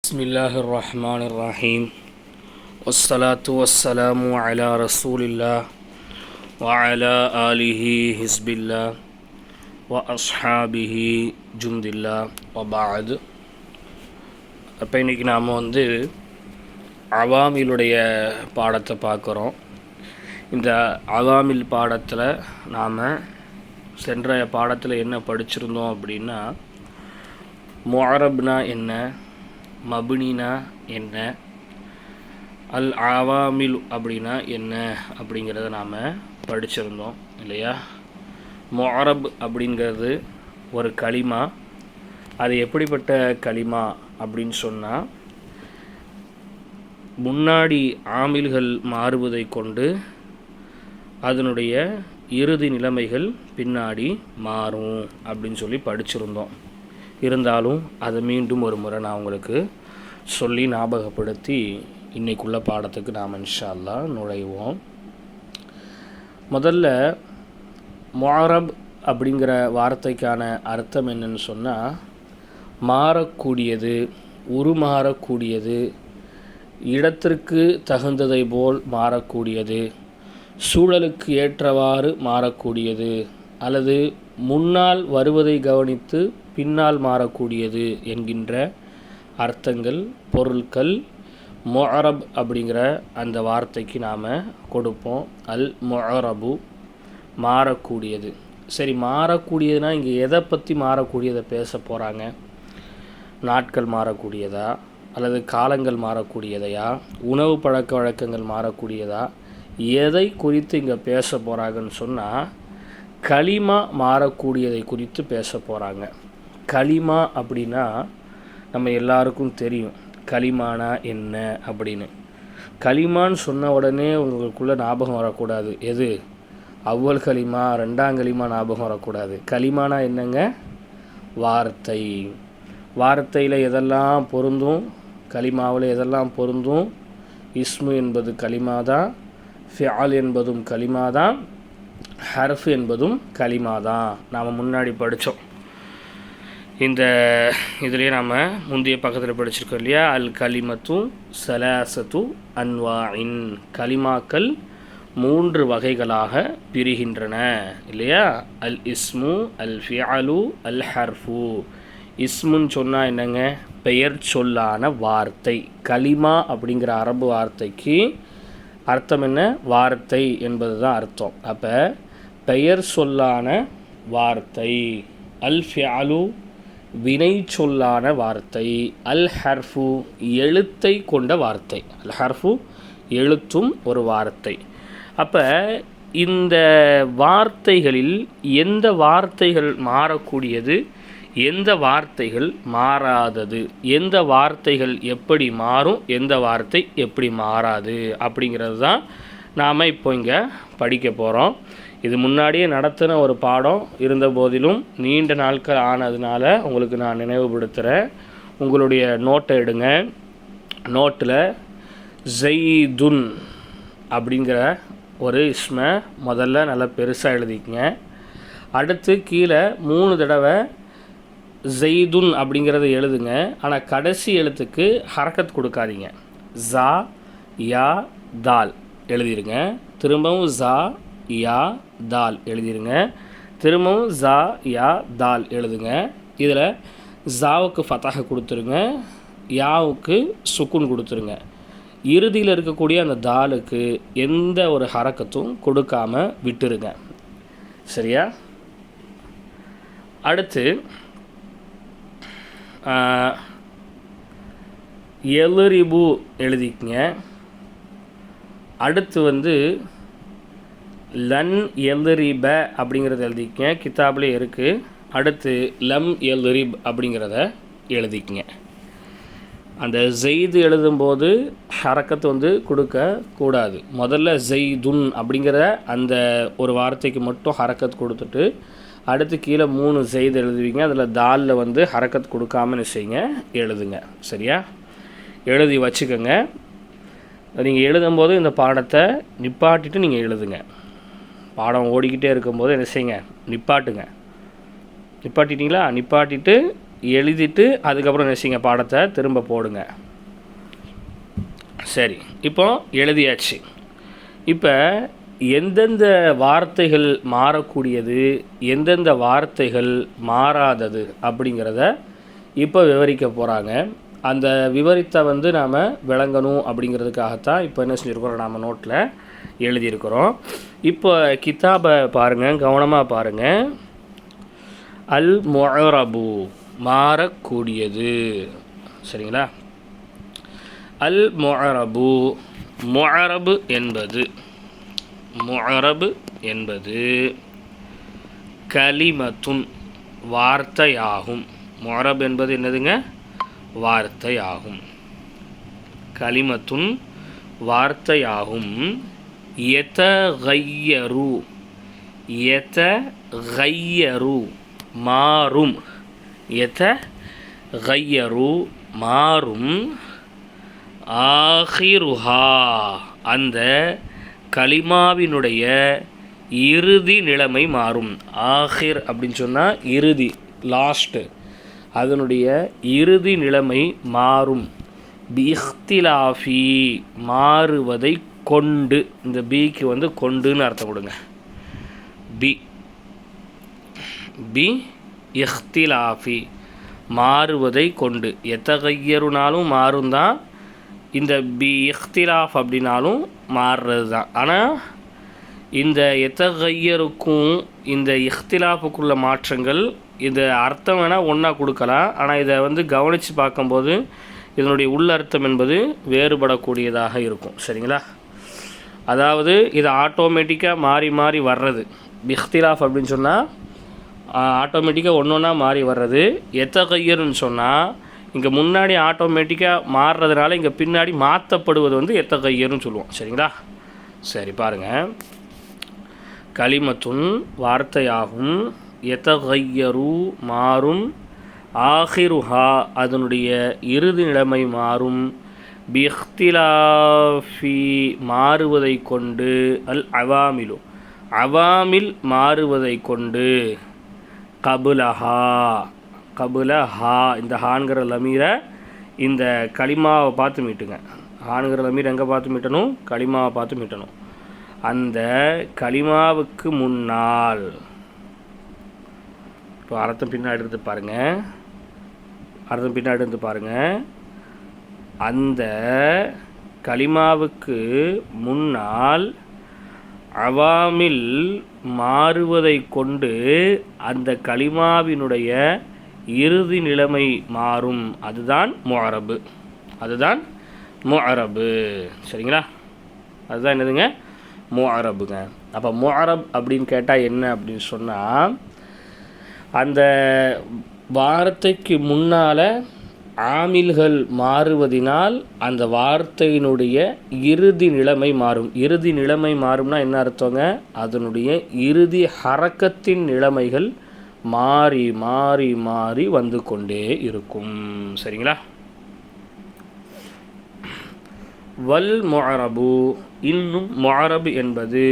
بسم الله الرحمن الرحيم والصلاة والسلام على رسول الله وعلى آله حزب الله وأصحابه جند الله وبعد. அப்போ இன்றைக்கி நாம் அவாமிலுடைய பாடத்தை பார்க்குறோம். இந்த அவாமில் பாடத்தில் நாம் சென்ற பாடத்தில் என்ன படிச்சிருந்தோம் அப்படின்னா, முஅரப்னா என்ன, மபுனினா என்ன, அல் அவாமில் அப்படின்னா என்ன அப்படிங்கிறத நாம் படிச்சிருந்தோம் இல்லையா. முஅரப் அப்படிங்கிறது ஒரு கலிமா. அது எப்படிப்பட்ட கலிமா அப்படின்னு சொன்னால், முன்னாடி ஆமில்கள் மாறுவதை கொண்டு அதனுடைய இறுதி நிலைமைகள் பின்னாடி மாறும் அப்படின்னு சொல்லி படிச்சிருந்தோம். இருந்தாலும் அதை மீண்டும் ஒரு முறை நான் உங்களுக்கு சொல்லி ஞாபகப்படுத்தி இன்றைக்குள்ள பாடத்துக்கு நாம் இன்ஷா அல்லாஹ் நுழைவோம். முதல்ல முஅரப் அப்படிங்கிற வார்த்தைக்கான அர்த்தம் என்னன்னு சொன்னால், மாறக்கூடியது, உருமாறக்கூடியது, இடத்திற்கு தகுந்ததை போல் மாறக்கூடியது, சூழலுக்கு ஏற்றவாறு மாறக்கூடியது, அல்லது முன்னால் வருவதை கவனித்து பின்னால் மாறக்கூடியது என்கின்ற அர்த்தங்கள், பொருட்கள் முஅரப் அப்படிங்கிற அந்த வார்த்தைக்கு நாம் கொடுப்போம். அல் முஅரபு, மாறக்கூடியது. சரி, மாறக்கூடியதுன்னா இங்கே எதை பற்றி மாறக்கூடியதை பேச போகிறாங்க? நாட்கள் மாறக்கூடியதா, அல்லது காலங்கள் மாறக்கூடியதையா, உணவு பழக்க வழக்கங்கள் மாறக்கூடியதா, எதை குறித்து இங்கே பேச போகிறாங்கன்னு சொன்னால், கலிமா மாறக்கூடியதை குறித்து பேச போகிறாங்க. கலிமா அப்படின்னா நம்ம எல்லாருக்கும் தெரியும் கலிமானா என்ன அப்படின்னு. கலிமான்னு சொன்ன உடனே உங்களுக்குள்ளே ஞாபகம் வரக்கூடாது எது, அவ்வல் கலிமா ரெண்டாம் கலிமா ஞாபகம் வரக்கூடாது. கலிமானா என்னங்க? வார்த்தை. வார்த்தையில் எதெல்லாம் பொருந்தும், கலிமாவில் எதெல்லாம் பொருந்தும்? இஸ்மு என்பது கலிமா தான், ஃபிஆல் என்பதும் கலிமா தான், ஹர்ஃப் என்பதும் கலிமா தான். நாம் முன்னாடி படித்தோம். இந்த இதிலே நாம் முந்தைய பக்கத்தில் படிச்சிருக்கோம் இல்லையா. அல் கலிமத்து சலாசத்து அன்வாஇன், கலிமாக்கள் 3 வகைகளாக பிரிகின்றன இல்லையா. அல் இஸ்மு, அல் ஃபிஅலு, அல் ஹர்ஃபு. இஸ்முன்னு சொன்னால் என்னங்க? பெயர் சொல்லான வார்த்தை. கலிமா அப்படிங்கிற அரபு வார்த்தைக்கு அர்த்தம் என்ன? வார்த்தை என்பது தான் அர்த்தம். அப்போ பெயர் சொல்லான வார்த்தை. அல் ஃபிஅலு, வினை சொல்லான வார்த்தை. அல் ஹர்ஃபு, எழுத்தை கொண்ட வார்த்தை. அல் ஹர்ஃபு, எழுத்தும் ஒரு வார்த்தை. அப்போ இந்த வார்த்தைகளில் எந்த வார்த்தைகள் மாறக்கூடியது, எந்த வார்த்தைகள் மாறாதது, எந்த வார்த்தைகள் எப்படி மாறும், எந்த வார்த்தை எப்படி மாறாது அப்படிங்கிறது தான் நாம் இப்போ இங்கே படிக்க போகிறோம். இது முன்னாடியே நடத்தின ஒரு பாடம் இருந்த போதிலும் நீண்ட நாட்கள் ஆனதுனால உங்களுக்கு நான் நினைவுபடுத்துகிறேன். உங்களுடைய நோட்டை எடுங்க. நோட்டில் ஜெய்துன் அப்படிங்கிற ஒரு இஸ்மை முதல்ல நல்லா பெருசாக எழுதிக்கங்க. அடுத்து கீழே 3 தடவை ஜெய்துன் அப்படிங்கிறத எழுதுங்க. ஆனால் கடைசி எழுத்துக்கு ஹரக்கத் கொடுக்காதீங்க. ஜா, யா, தால் எழுதிருங்க. திரும்பவும் ஜா, யா, தால் எழுதிருங்க. திரும்பவும் ஜா, யா, தால் எழுதுங்க. இதில் ஜாவுக்கு ஃபத்ஹா கொடுத்துருங்க, யாவுக்கு சுக்குன் கொடுத்துருங்க. இறுதியில் இருக்கக்கூடிய அந்த தாலுக்கு எந்த ஒரு ஹரக்கத்தும் கொடுக்காம விட்டுருங்க. சரியா? அடுத்து எலுரிபு எழுதிக்கங்க. அடுத்து லன் எலுரிப அப்படிங்கிறத எழுதிக்கங்க. கிதாபிலே இருக்குது. அடுத்து லம் எலுரிப் அப்படிங்கிறத எழுதிக்கங்க. அந்த ஜெய்து எழுதும்போது ஹரக்கத்து கொடுக்கக்கூடாது. முதல்ல ஜெய்துன் அப்படிங்கிற அந்த ஒரு வார்த்தைக்கு மட்டும் ஹரக்கத் கொடுத்துட்டு அடுத்து கீழே 3 ஜெய்து எழுதுவீங்க. அதில் தாலில் ஹரக்கத் கொடுக்காம செய்யுங்க, எழுதுங்க. சரியா? எழுதி வச்சுக்கோங்க. நீங்கள் எழுதும்போது இந்த பாடத்தை நிப்பாட்டிட்டு நீங்கள் எழுதுங்க. பாடம் ஓடிக்கிட்டே இருக்கும்போது என்ன செய்யுங்க, நிப்பாட்டுங்க. நிப்பாட்டிட்டிங்களா? நிப்பாட்டிட்டு எழுதிட்டு அதுக்கப்புறம் நினச்சிங்க பாடத்தை திரும்ப போடுங்க. சரி, இப்போ எழுதியாச்சு. இப்போ எந்தெந்த வார்த்தைகள் மாறக்கூடியது, எந்தெந்த வார்த்தைகள் மாறாதது அப்படிங்கிறத இப்போ விவரிக்க போகிறாங்க. அந்த விவரித்தை நாம் விளங்கணும் அப்படிங்கிறதுக்காகத்தான் இப்போ என்ன செஞ்சுருக்கிறோம், நாம் நோட்டில் எழுதியிருக்கிறோம். இப்போ கிதாபை பாருங்கள், கவனமாக பாருங்கள். அல் முஅரபு மாறக்கூடியது. சரிங்களா? அல் முஅரபு, முஅரபு என்பது கலிமத்துன் வார்த்தையாகும். முஅரப் என்பது என்னதுங்க? வார்த்தையாகும். கலிமத்துன் வார்த்தையாகும். யதகய்யரு மாறும். யதகய்யரு மாறும். ஆகிருஹா அந்த கலிமாவினுடைய இறுதி நிலைமை மாறும். ஆஹிர் அப்படின்னு சொன்னால் இறுதி, லாஸ்ட்டு. அதனுடைய இறுதி நிலைமை மாறும். பிஹ்திலாஃபி மாறுவதை கொண்டு. இந்த பிக்கு கொண்டுன்னு அர்த்தம் கொடுங்க. பி இஹ்திலாஃபி மாறுவதை கொண்டு. எத்தகையருனாலும் மாறும் தான், இந்த பி இஹ்திலாஃப் அப்படின்னாலும் மாறுறது தான். ஆனால் இந்த எத்தகையருக்கும் இந்த இஹ்திலாஃபுக்குள்ள மாற்றங்கள், இந்த அர்த்தம் வேணால் ஒன்றா கொடுக்கலாம். ஆனால் இதை கவனித்து பார்க்கும்போது இதனுடைய உள்ளர்த்தம் என்பது வேறுபடக்கூடியதாக இருக்கும். சரிங்களா? அதாவது இது ஆட்டோமேட்டிக்காக மாறி மாறி வர்றது. இஹ்திலாஃப் அப்படின்னு சொன்னால் ஆட்டோமேட்டிக்காக ஒன்று ஒன்றா மாறி வர்றது. எத்தகையருன்னு சொன்னால் இங்கே முன்னாடி ஆட்டோமேட்டிக்காக மாறுறதுனால இங்கே பின்னாடி மாற்றப்படுவது எத்தகையருன்னு சொல்லுவோம். சரிங்களா? சரி, பாருங்கள். கலிமத்துன் வார்த்தையாகும். எத்தகையரு மாறும். ஆஹிருஹா அதனுடைய இறுதி நிலைமை மாறும். பிஹ்திலாஃபி மாறுவதை கொண்டு. அல் அவாமிலு அவாமில் மாறுவதை கொண்டு. கபுலஹா இந்த ஹான்கிற லமீரை இந்த கலிமாவை பார்த்து மீட்டுங்க. ஹான்கிற லமீர் எங்கே பார்த்து மீட்டணும்? கலிமாவை பார்த்து மீட்டணும். அந்த கலிமாவுக்கு முன்னால். இப்போ அர்த்தம் பின்னாடி இருந்து பாருங்கள். அந்த கலிமாவுக்கு முன்னால் அவாமில் மாறுவதை கொண்டு அந்த கலிமாவினுடைய இறுதி நிலைமை மாறும். அதுதான் முஅரபு. சரிங்களா? அதுதான் என்னதுங்க? முஅரபுங்க. அப்போ முஅரப் அப்படின்னு கேட்டால் என்ன அப்படின்னு சொன்னால், அந்த வார்த்தைக்கு முன்னால் ஆமில்கள் மாறுவதினால் அந்த வார்த்தையினுடைய இறுதி நிலைமை மாறும். இறுதி நிலைமை மாறும்னா என்ன அர்த்தங்க? அதனுடைய இறுதி ஹரக்கத்தின் நிலைமைகள் மாறி மாறி மாறி வந்து கொண்டே இருக்கும். சரிங்களா? வல் முஅரபு இன்னும் முஅரபு என்பது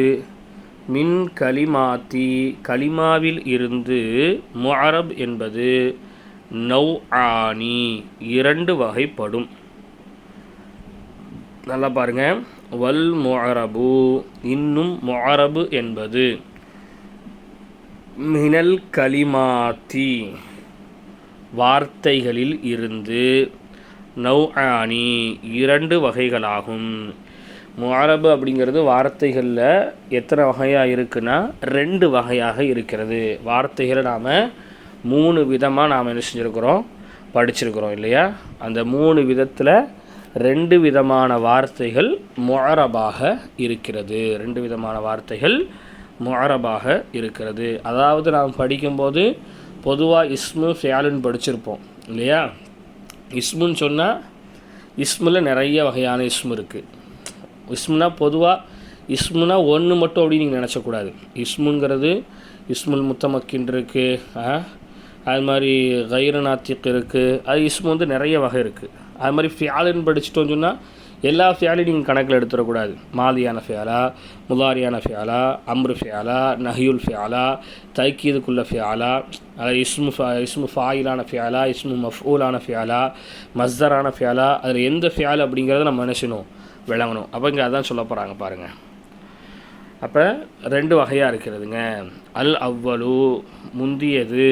மின் கலிமாத்தி கலிமாவில் இருந்து. முஅரப் என்பது நௌஆனி இரண்டு வகைப்படும். நல்லா பாருங்கள். வல் முஅரபு இன்னும் முஅரபு என்பது மினல் கலிமாத்தி வார்த்தைகளில் இருந்து. நௌஆனி இரண்டு வகைகளாகும். முஅரபு அப்படிங்கிறது வார்த்தைகளில் எத்தனை வகையாக இருக்குன்னா 2 வகையாக இருக்கிறது. வார்த்தைகளை நாம் 3 விதமாக நாம் என்ன செஞ்சுருக்கிறோம், படிச்சிருக்கிறோம் இல்லையா? அந்த 3 விதத்தில் 2 விதமான வார்த்தைகள் முஅரபாக இருக்கிறது. 2 விதமான வார்த்தைகள் முஅரபாக இருக்கிறது. அதாவது நாம் படிக்கும்போது பொதுவாக இஸ்மு ஃபியாலுன்னு படிச்சிருப்போம் இல்லையா? இஸ்முன்னு சொன்னால் இஸ்மில் நிறைய வகையான இஸ்மு இருக்குது. இஸ்முனா பொதுவாக இஸ்முனா ஒன்று மட்டும் அப்படின்னு நீங்கள் நினச்சக்கூடாது. இஸ்முங்கிறது இஸ்முல் முத்தமக்கின் இருக்குது, அது மாதிரி கைர நாத்திக் இருக்குது. அது இஸ்மு நிறைய வகை இருக்குது. அது மாதிரி ஃபியாலுன்னு படிச்சிட்டோன்னு சொன்னால் எல்லா ஃபியாலையும் நீங்கள் கணக்கில் எடுத்துடக்கூடாது. மாதியான ஃபியாலா, முதாரியான ஃபியாலா, அம்ரு ஃபியாலா, நஹியுல் ஃபியாலா, தைக்கீதுக்குள்ள ஃபியாலா, அதாவது இஸ்மு ஃபாயிலான ஃபியாலா, இஸ்மு மஃஊலான ஃபியாலா, மஸ்தரான ஃபியாலா, அதில் எந்த ஃபியால் அப்படிங்கிறத நம்ம நினைச்சணும் விளங்கணும். அப்போ இங்கே அதான் சொல்ல போகிறாங்க பாருங்கள். அப்போ 2 வகையாக இருக்கிறதுங்க. அல் அவ்வலு முந்தியது,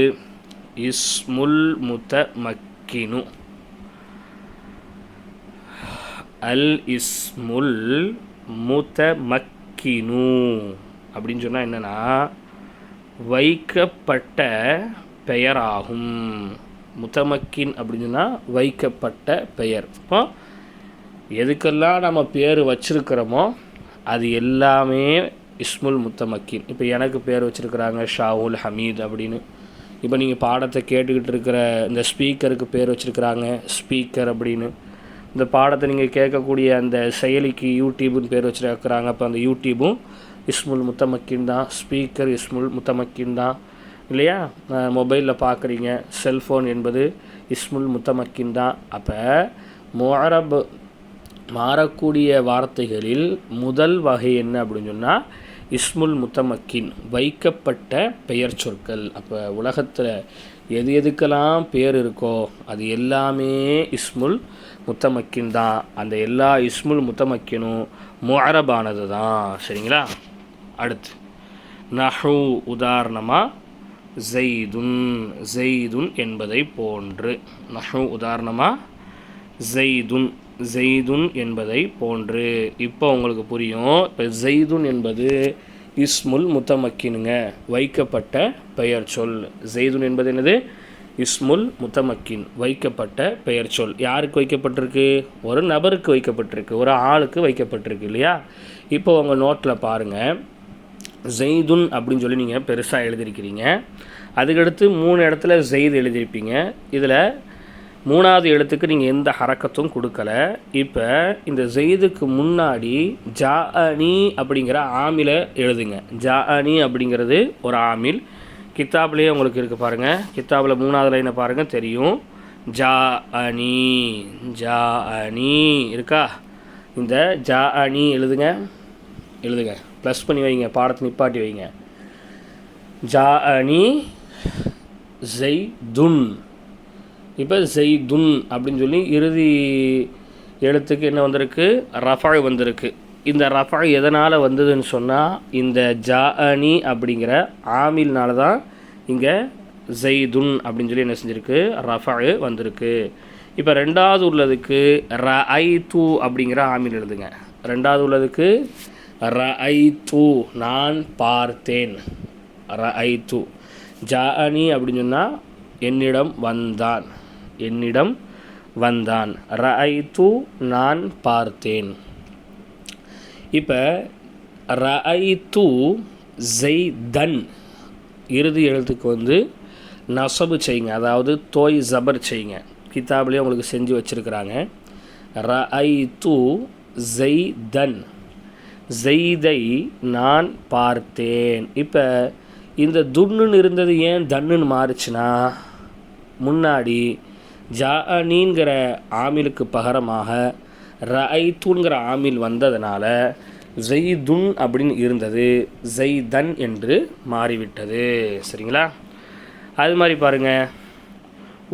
இஸ்முல் முத்தமக்கினு. அல் இஸ்முல் முத்தமக்கினு அப்படின்னு சொன்னால் என்னென்னா வைக்கப்பட்ட பெயராகும். முத்தமக்கின் அப்படின்னு சொன்னால் வைக்கப்பட்ட பெயர். இப்போ எதுக்கெல்லாம் நம்ம பேர் வச்சுருக்கிறோமோ அது எல்லாமே இஸ்முல் முத்தமக்கின். இப்போ எனக்கு பேர் வச்சுருக்கிறாங்க ஷாவுல் ஹமீத் அப்படின்னு. இப்போ நீங்கள் பாடத்தை கேட்டுக்கிட்டு இருக்கிற இந்த ஸ்பீக்கருக்கு பேர் வச்சுருக்கிறாங்க ஸ்பீக்கர் அப்படின்னு. இந்த பாடத்தை நீங்கள் கேட்கக்கூடிய அந்த செயலிக்கு யூடியூப்னு பேர் வச்சுருக்கிறாங்க. அப்போ அந்த யூடியூபும் இஸ்முல் முத்தமக்கின் தான், ஸ்பீக்கர் இஸ்முல் முத்தமக்கின் தான் இல்லையா? மொபைலில் பார்க்குறீங்க, செல்ஃபோன் என்பது இஸ்முல் முத்தமக்கின் தான். அப்போ முஅரப் மாறக்கூடிய வார்த்தைகளில் முதல் வகை என்ன அப்படின்னு சொன்னால் இஸ்முல் முத்தமக்கின், வைக்கப்பட்ட பெயர் சொற்கள். அப்போ உலகத்தில் எது எதுக்கெல்லாம் பேர் இருக்கோ அது எல்லாமே இஸ்முல் முத்தமக்கின் தான். அந்த எல்லா இஸ்முல் முத்தமக்கினும் முஅரபானது தான். சரிங்களா? அடுத்து நஹு உதாரணமாக ஜெய்துன், ஜெய்துன் என்பதை போன்று. நஹு உதாரணமாக ஜெய்துன், ஜெய்துன் என்பதை போன்று. இப்போ உங்களுக்கு புரியும். இப்போ ஜெய்துன் என்பது இஸ்முல் முத்தமக்கினுங்க, வைக்கப்பட்ட பெயர் சொல். ஜெய்துன் என்பது என்னது? இஸ்முல் முத்தமக்கின், வைக்கப்பட்ட பெயர் சொல். யாருக்கு வைக்கப்பட்டிருக்கு? ஒரு நபருக்கு வைக்கப்பட்டிருக்கு, ஒரு ஆளுக்கு வைக்கப்பட்டிருக்கு இல்லையா? இப்போ உங்கள் நோட்டில் பாருங்கள், ஜெய்துன் அப்படின்னு சொல்லி நீங்கள் பெருசாக எழுதியிருக்கிறீங்க. அதுக்கடுத்து 3 இடத்துல ஜெய்து எழுதியிருப்பீங்க. இதில் 3வது எழுத்துக்கு நீங்கள் எந்த ஹரக்கத்தும் கொடுக்கல. இப்போ இந்த ஜெய்துக்கு முன்னாடி ஜாஅனி அப்படிங்கிற ஆமில எழுதுங்க. ஜாஅனி அப்படிங்கிறது ஒரு ஆமில். கித்தாப்லேயே உங்களுக்கு இருக்குது பாருங்கள். கித்தாபில் 3வது லைனை பாருங்கள், தெரியும். ஜாஅனி, ஜாஅனி இருக்கா? இந்த ஜாஅனி எழுதுங்க, எழுதுங்க, ப்ளஸ் பண்ணி வைங்க, பாடத்தை நிப்பாட்டி வைங்க. ஜாஅனி ஜெய்துன். இப்போ ஜெய்துன் அப்படின்னு சொல்லி இறுதி எழுத்துக்கு என்ன வந்திருக்கு? ரஃபா வந்திருக்கு. இந்த ரஃபா எதனால் வந்ததுன்னு சொன்னால் இந்த ஜாஅனி அப்படிங்கிற ஆமில்னால தான் இங்கே ஜெய்துன் அப்படின்னு சொல்லி என்ன செஞ்சுருக்கு? ரஃபா வந்திருக்கு. இப்போ 2வது உள்ளதுக்கு ரஐது அப்படிங்கிற ஆமில் எழுதுங்க. 2வது உள்ளதுக்கு ரஐது, நான் பார்த்தேன். ரஐது. ஜாஅனி அப்படின்னு சொன்னால் என்னிடம் வந்தான், என்னிடம் வந்தான். ரஐது, நான் பார்த்தேன். இப்போ ரஐது ஜெய்தன் இறுதி எழுத்துக்கு வந்து நசபு செய்யுங்க, அதாவது தோய் ஜபர் செய்யுங்க. கிதாப்லேயே உங்களுக்கு செஞ்சு வச்சுருக்கிறாங்க. ரஐது ஜெய்தன், ஜெய்தை நான் பார்த்தேன். இப்போ இந்த துன்னுன்னு இருந்தது ஏன் தன்னுன்னு மாறுச்சுன்னா, முன்னாடி ஜாஅனிங்கிற ஆமிலுக்கு பகரமாக ரஐத்துங்கிற ஆமில் வந்ததுனால ஜெய்துன் அப்படின்னு இருந்தது ஜெய்தன் என்று மாறிவிட்டது. சரிங்களா? அது மாதிரி பாருங்கள்,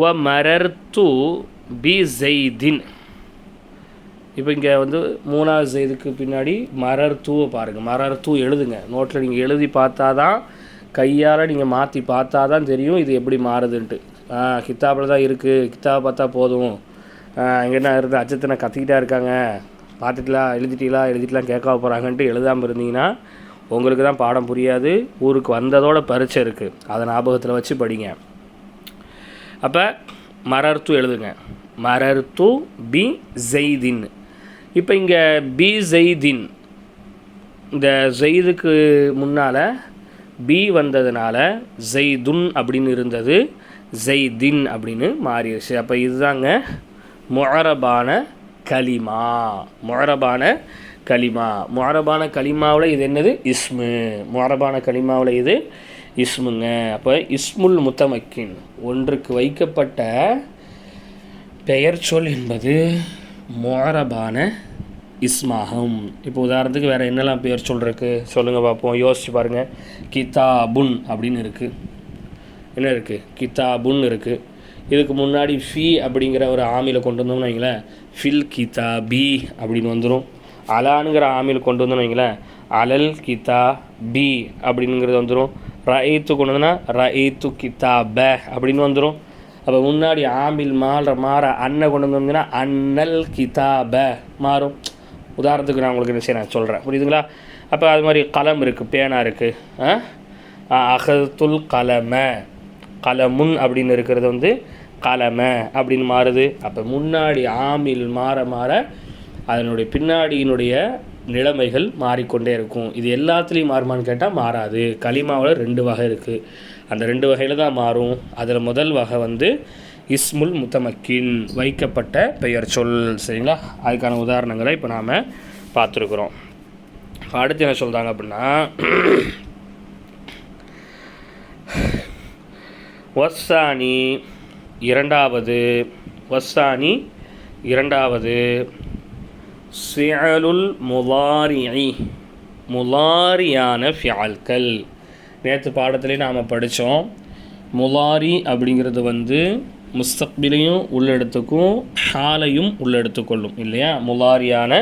வ மரர்து பி ஜெய்தின். இப்போ இங்கே வந்து 3வது ஜெய்துக்கு பின்னாடி மரர்துவை பாருங்கள். மரர்து எழுதுங்க. நோட்டில் நீங்கள் எழுதி பார்த்தா தான், கையால் நீங்கள் மாற்றி பார்த்தா தான் தெரியும் இது எப்படி மாறுதுன்ட்டு. கித்தாபில் தான் இருக்குது, கித்தாபை பார்த்தா போதும், இங்கே என்ன இருந்து அச்சத்தனை கத்திக்கிட்டா இருக்காங்க, பார்த்துக்கலாம் எழுதிட்டுலாம் கேட்க போகிறாங்கன்ட்டு எழுதாமல் இருந்தீங்கன்னா உங்களுக்கு தான் பாடம் புரியாது. ஊருக்கு வந்ததோட பரீட்சை இருக்குது, அதை ஞாபகத்தில் வச்சு படிங்க. அப்போ மரர்த்து எழுதுங்க. மரர்த்து பி ஜெய்தின். இப்போ இங்கே பி ஜெய்தின், இந்த ஜெய்துக்கு முன்னால் பி வந்ததுனால ஜெய்துன் அப்படின்னு இருந்தது ஜெய்தின் அப்படின்னு மாறிடுச்சு. அப்போ இதுதாங்க முஅரபான கலிமா. முஅரபான கலிமா. முஅரபான கலிமாவில் இது என்னது? இஸ்மு. முஅரபான கலிமாவில் இது இஸ்முங்க. அப்போ இஸ்முல் முத்தமக்கின், ஒன்றுக்கு வைக்கப்பட்ட பெயர் சொல் என்பது முஅரபான இஸ்மாகும். இப்போ உதாரணத்துக்கு வேறு என்னெல்லாம் பேர் சொல்கிறதுக்கு சொல்லுங்கள் பார்ப்போம், யோசிச்சு பாருங்கள். கிதாபுன் அப்படின்னு இருக்குது. என்ன இருக்குது? கிதாபுன் இருக்குது. இதுக்கு முன்னாடி ஃபி அப்படிங்கிற ஒரு ஆமியில் கொண்டு வந்தோம்னு வைங்களேன், ஃபில் கிதாபி அப்படின்னு வந்துடும். அலானுங்கிற ஆமியில் கொண்டு வந்தோம்னு வைங்களேன், அலல் கிதாபி அப்படிங்கிறது வந்துடும். ரஈத்து கொண்டு வந்தோன்னா ரஈத்து கிதாப அப்படின்னு வந்துடும். அப்போ முன்னாடி ஆமில் மாற அன்னை கொண்டு வந்தோம்னா அன்னல் கிதாப மாறும். உதாரணத்துக்கு நான் உங்களுக்கு என்ன செய்ய நான் சொல்கிறேன், புரியுதுங்களா? அப்போ அது மாதிரி கலம் இருக்குது, பேனா இருக்குது. அகத்துல் கலம, கலமுன் அப்படின்னு இருக்கிறது வந்து கலம அப்படின்னு மாறுது. அப்போ முன்னாடி ஆமில் மாற அதனுடைய பின்னாடியினுடைய நிலைமைகள் மாறிக்கொண்டே இருக்கும். இது எல்லாத்துலேயும் மாறுமான்னு கேட்டால் மாறாது. கலிமாவில் 2 வகை இருக்குது. அந்த 2 வகையில் தான் மாறும். அதில் முதல் வகை வந்து இஸ்முல் முத்தமக்கின், வைக்கப்பட்ட பெயர் சொல். சரிங்களா? அதுக்கான உதாரணங்களை இப்போ நாம் பார்த்துருக்குறோம். அடுத்து என்ன சொல்கிறாங்க அப்படின்னா, வஸ்ஸானி இரண்டாவது ஃபிஅலுல் முலாரிஇ, முலாரியான ஃபிஅல்கள். நேற்று பாடத்திலே நாம் படித்தோம். முலாரி அப்படிங்கிறது வந்து முஸ்தக்பிலையும் உள்ளெடுத்துக்கும், ஹாலையும் உள்ளெடுத்துக்கொள்ளும் இல்லையா? முலாரியான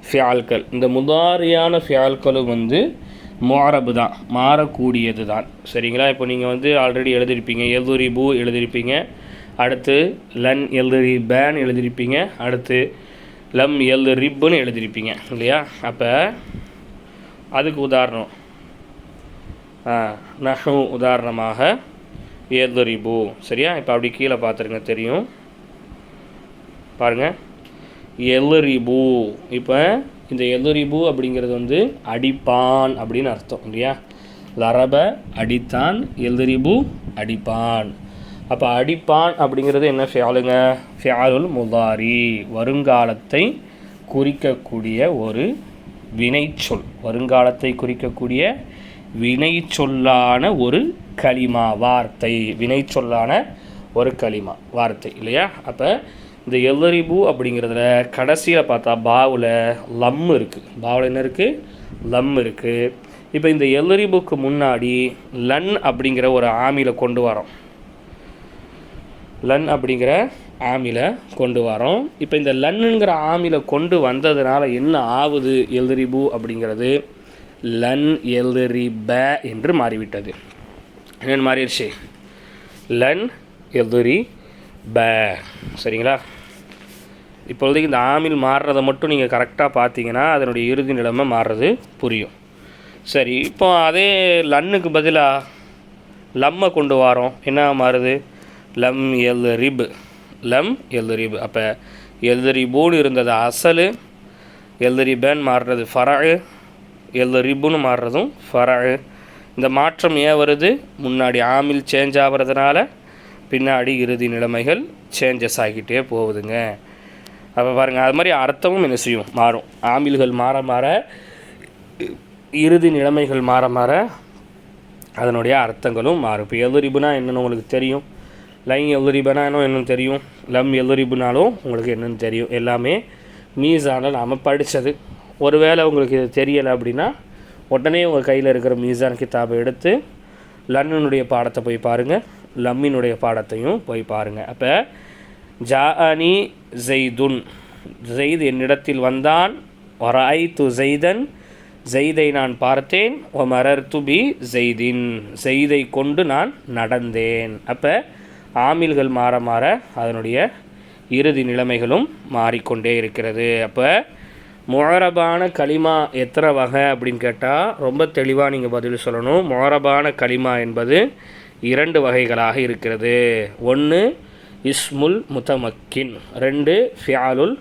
ஃபியால்கள். இந்த முலாரியான ஃபியால்களும் வந்து முஅரபு தான், மாறக்கூடியது தான். சரிங்களா? இப்போ நீங்கள் வந்து ஆல்ரெடி எழுதியிருப்பீங்க, எல்துரிபு எழுதியிருப்பீங்க, அடுத்து லன் எல்துரிபேன் எழுதியிருப்பீங்க, அடுத்து லம் எல்துரிப்புன்னு எழுதியிருப்பீங்க இல்லையா? அப்போ அதுக்கு உதாரணம் நஹு உதாரணமாக எல்துரிபு. சரியா? இப்போ அப்படி கீழே பார்த்துருங்க, தெரியும் பாருங்கள். எல்துரிபு, இப்போ இந்த எல்துரிபு அப்படிங்கிறது வந்து அடிப்பான் அப்படின்னு அர்த்தம் இல்லையா? லரப அடித்தான், எல்துரிபு அடிப்பான். அப்போ அடிப்பான் அப்படிங்கிறது என்ன ஃபியாலுங்க? ஃபியாலுல் முதாரி, வருங்காலத்தை குறிக்கக்கூடிய ஒரு வினைச்சொல். வருங்காலத்தை குறிக்கக்கூடிய வினை சொல்லான ஒரு கலிமா வார்த்தை, வினை சொல்லான ஒரு கலிமா வார்த்தை இல்லையா? அப்போ இந்த எல்தரிபு அப்படிங்கிறதுல கடைசியில் பார்த்தா பாவில் லம் இருக்குது. பாவில் என்ன இருக்குது? லம் இருக்குது. இப்போ இந்த எல்தரிபுக்கு முன்னாடி லன் அப்படிங்கிற ஒரு ஆமில கொண்டு வரோம். லன் அப்படிங்கிற ஆமில கொண்டு வரோம். இப்போ இந்த லன்னுங்கிற ஆமில கொண்டு வந்ததுனால என்ன ஆகுது? எல்தரிபு அப்படிங்கிறது லன் எல்தரிப என்று மாறிவிட்டது. என்னென்னு மாறிடுச்சு? லன் எல்தரிப. சரிங்களா? இப்பொழுதுக்கு இந்த ஆமில் மாறுறதை மட்டும் நீங்கள் கரெக்டாக பார்த்தீங்கன்னா அதனுடைய இறுதி நிலைமை மாறுறது புரியும். சரி, இப்போ அதே லன்னுக்கு பதிலாக லம்மை கொண்டு வரோம். என்ன மாறுது? லம் எல்தரிப், லம் எல்தரிப். அப்போ எல்தரிபுன்னு இருந்தது அசலு, எல்தரிபன் மாறுறது ஃபரஅு, எல்தரிபுன்னு மாறுறதும் ஃபரஅு. இந்த மாற்றம் ஏன் வருது? முன்னாடி ஆமில் சேஞ்ச் ஆகிறதுனால பின்னாடி இறுதி நிலைமைகள் சேஞ்சஸ் ஆகிக்கிட்டே போகுதுங்க. அப்போ பாருங்கள், அது மாதிரி அர்த்தமும் என்ன செய்யும்? மாறும். ஆமில்கள் மாற இறுதி நிலைமைகள் மாற அதனுடைய அர்த்தங்களும் மாறும். இப்போ எல்தரிபுனா என்னென்னு உங்களுக்கு தெரியும், லைன் எல்தரிபனா என்னன்னு தெரியும், லம் எல்தரிபுனாலும் உங்களுக்கு என்னென்னு தெரியும். எல்லாமே மீசானில் நாம் படித்தது. ஒருவேளை உங்களுக்கு இது தெரியலை அப்படின்னா உடனே உங்கள் கையில் இருக்கிற மீசான் கிதாபை எடுத்து லன்னுடைய பாடத்தை போய் பாருங்கள், லம்மினுடைய பாடத்தையும் போய் பாருங்கள். அப்போ ஜாஅனி ஜெய்துன், ஜெய்த் என்னிடத்தில் வந்தான். வராய்து ஜெய்தன், ஜெய்தை நான் பார்த்தேன். ஒமரர்து பி ஜெய்தின், ஜெய்தை கொண்டு நான் நடந்தேன். அப்போ ஆமில்கள் மாற அதனுடைய இறுதி நிலைமைகளும் மாறிக்கொண்டே இருக்கிறது. அப்போ முஅரபான கலிமா எத்தனை வகை அப்படின்னு கேட்டால் ரொம்ப தெளிவாக நீங்கள் பதில் சொல்லணும். முஅரபான கலிமா என்பது 2 வகைகளாக இருக்கிறது. 1 இஸ்முல் முத்தமக்கின், 2 ஃபியாலுல்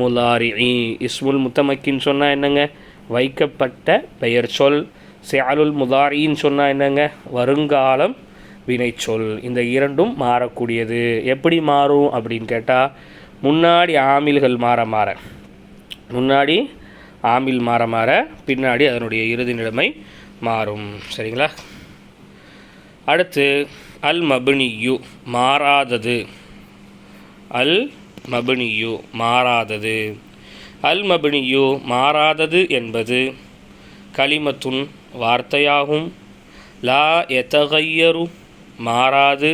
முலாரிஇ. இஸ்முல் முத்தமக்கின் சொன்னால் என்னங்க? வைக்கப்பட்ட பெயர் சொல். ஃபியாலுல் முலாரின்னு சொன்னால் என்னங்க? வருங்காலம் வினைச்சொல். இந்த 2ம் மாறக்கூடியது. எப்படி மாறும் அப்படின்னு கேட்டால் முன்னாடி ஆமில்கள் மாற முன்னாடி ஆமில் மாற பின்னாடி அதனுடைய இறுதி நிலைமை மாறும். சரிங்களா? அடுத்து அல் மப்னியு, மாறாதது. அல் மப்னியு மாறாதது. அல் மபினியு மாறாதது என்பது கலிமத்துன் வார்த்தையாகும், லா எத்தகையரு மாறாது,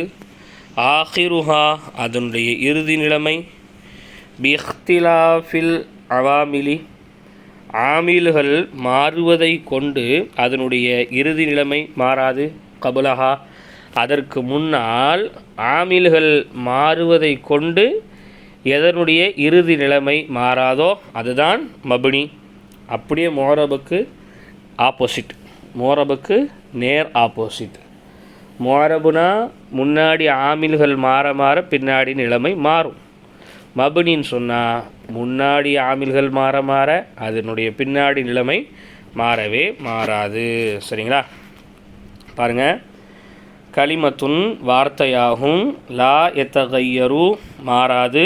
ஆஹிருஹா அதனுடைய இறுதி நிலைமை, பிஹ்திலாஃபில் அவாமிலி ஆமில்கள் மாறுவதை கொண்டு அதனுடைய இறுதி நிலைமை மாறாது, கபுலஹா அதற்கு முன்னால் ஆமில்கள் மாறுவதை கொண்டு எதனுடைய இறுதி நிலைமை மாறாதோ அதுதான் மபினி. அப்படியே மோரபுக்கு ஆப்போசிட், மோரபுக்கு நேர் ஆப்போசிட். மோரபுனா முன்னாடி ஆமில்கள் மாற மாற பின்னாடி நிலைமை மாறும். மபினின்னு சொன்னால் முன்னாடி ஆமில்கள் மாற மாற அதனுடைய பின்னாடி நிலைமை மாறவே மாறாது. சரிங்களா? பாருங்கள், கலிமத்துன் வார்த்தையாகும், லா எத்தகையரு மாறாது,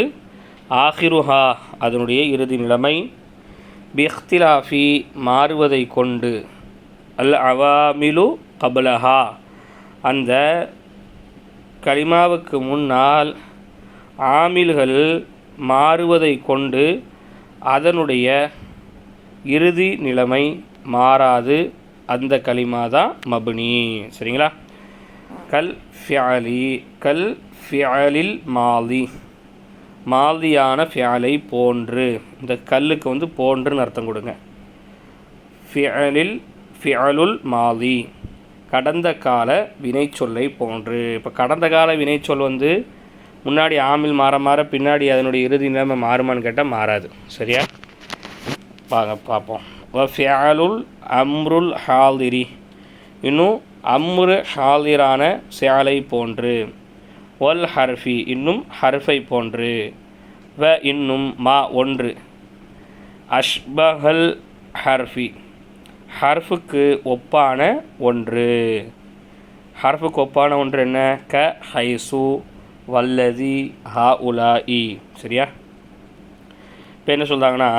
ஆஹிருஹா அதனுடைய இறுதி நிலைமை, பிஹ்திலாஃபி மாறுவதை கொண்டு, அல் அவாமிலு கபலஹா அந்த கலிமாவுக்கு முன்னால் ஆமில்கள் மாறுவதை கொண்டு அதனுடைய இறுதி நிலைமை மாறாது, அந்த கலிமா தான் மபினி. சரிங்களா? கல் ஃபியாலி, கல் ஃபியாலில் மாலி மாலியான ஃபியாலை போன்று, இந்த கல்லுக்கு போன்றுன்னு அர்த்தம் கொடுங்க. ஃபியாலில் ஃபியாலுல் மாலி கடந்த கால வினைச்சொல்லை போன்று. இப்போ கடந்த கால வினைச்சொல் முன்னாடி ஆமில் மாற மாற பின்னாடி அதனுடைய இறுதி நிலைமை மாறுமான்னு கேட்டால் மாறாது. சரியா? பார்ப்போம். ஃபியாலுல் அம்ருல் ஹாலிரி இன்னும் அம்ரு ஹாலிரான சியாலை போன்று, ஒல் ஹர்ஃபி இன்னும் ஹர்ஃபை போன்று, வ இன்னும் மா ஒன்று, அஷ்பஹல் ஹர்ஃபி ஹர்ஃபுக்கு ஒப்பான ஒன்று. ஹர்ஃபுக்கு ஒப்பான ஒன்று என்ன? க ஹைசு வல்லதி ஹா உலா இ. சரியா? இப்போ என்ன சொல்கிறாங்கன்னா,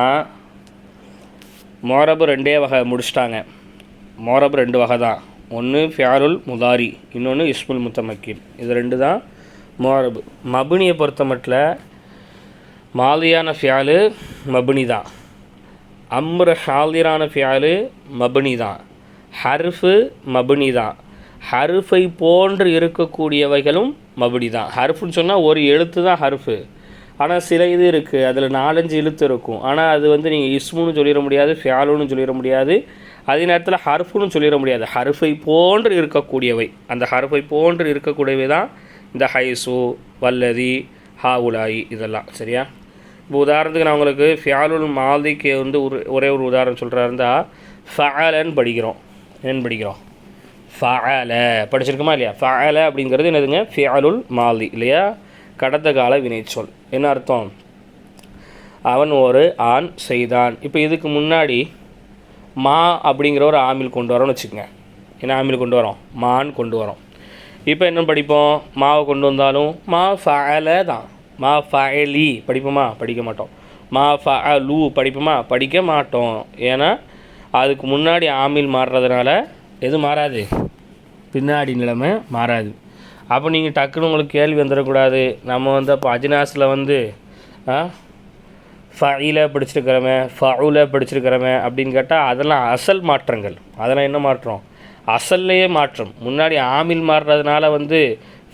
மோரபு ரெண்டே வகை முடிச்சிட்டாங்க. மோரபு ரெண்டு வகை தான். ஒன்று ஃபியாலுல் முதாரி, இன்னொன்று இஸ்முல் முத்தமக்கின். இது ரெண்டு தான் மோரபு. மபினியை பொறுத்த மட்டும் மாலியான ஃபியாலு மபினி தான், அம்ரு ஹாலிரான ஃபியாலு மபினி தான், ஹர்ஃபு மபினி தான், ஹர்ஃபை போன்று இருக்கக்கூடியவைகளும் மபினி தான். ஹர்ஃபுன்னு சொன்னால் ஒரு எழுத்து தான் ஹர்ஃபு, ஆனால் சில இது இருக்குது, அதில் 4-5 எழுத்து இருக்கும். ஆனால் அது நீங்கள் இஸ்முன்னு சொல்லிட முடியாது, ஃபியாலுன்னு சொல்லிட முடியாது, அதே நேரத்தில் ஹர்ஃபுன்னு சொல்லிட முடியாது. ஹர்ஃபை போன்று இருக்கக்கூடியவை, அந்த ஹர்ஃபை போன்று இருக்கக்கூடியவை தான் இந்த ஹைசு வல்லதி ஹா உலாயி இதெல்லாம். சரியா? இப்போ உதாரணத்துக்கு நான் உங்களுக்கு ஃபியாலுல் மாலிக்கு ஒரே ஒரு உதாரணம் சொல்கிறாருந்தா, ஃபஅலன்னு படிக்கிறோம். என்னென்னு படிக்கிறோம்? ஃபஅல படிச்சிருக்குமா இல்லையா? ஃபஅல அப்படிங்கிறது என்னதுங்க? ஃபியாலுல் மாலி இல்லையா? கடந்த கால வினைச்சொல். என்ன அர்த்தம்? அவன் ஒரு ஆண் செய்தான். இப்போ இதுக்கு முன்னாடி மா அப்படிங்கிற ஒரு ஆமில் கொண்டு வரோன்னு வச்சுக்கோங்க. என்ன ஆமில் கொண்டு வரோம்? மான்னு கொண்டு வரோம். இப்போ என்ன படிப்போம்? மாவை கொண்டு வந்தாலும் மா ஃபஅல தான். மா ஃபஅலி படிப்போமா? படிக்க மாட்டோம். மா ஃபஅலு படிப்போமா? படிக்க மாட்டோம். ஏன்னா அதுக்கு முன்னாடி ஆமில் மாறுறதுனால எது மாறாது? பின்னாடி நிலைமை மாறாது. அப்போ நீங்கள் டக்குன்னு உங்களுக்கு கேள்வி வந்துடக்கூடாது, நம்ம அப்போ அஜ்னாஸில் ஃபஇல படிச்சிருக்கிறோமே ஃபஉல படிச்சிருக்கிறோமே அப்படின்னு கேட்டால் அதெல்லாம் அசல் மாற்றங்கள். அதெல்லாம் என்ன மாற்றம்? அசல்லையே மாற்றம். முன்னாடி ஆமில் மாறுறதுனால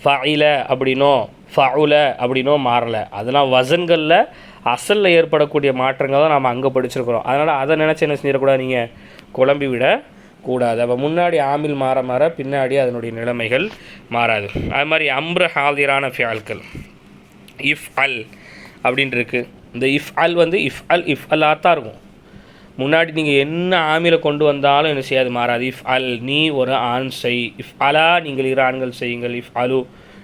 ஃபஇல அப்படின்னோ ஃபஉல அப்படின்னோ மாறலை. அதெல்லாம் வசன்களில் அசலில் ஏற்படக்கூடிய மாற்றங்கள் தான் நம்ம அங்கே படிச்சிருக்கிறோம். அதனால் அதை நினச்சி என்ன செஞ்சிடக்கூடாது, நீங்கள் குழம்பி விட கூடாது. அப்போ முன்னாடி ஆமில் மாற மாற பின்னாடி அதனுடைய நிலைமைகள் மாறாது. அது மாதிரி அம்ரு ஹாதிரான ஃபியால்கள் இஃப் அல் அப்படின்ட்டு இருக்குது. இந்த இஃப் அல் இஃப் அல்லாத்தான் இருக்கும். முன்னாடி நீங்கள் என்ன ஆமிலை கொண்டு வந்தாலும் என்ன செய்யாது? மாறாது. இஃப் அல் நீ ஒரு ஆண் செய், இஃப் அலா நீங்கள் 2 ஆண்கள் செய்யுங்கள், இஃப் அலு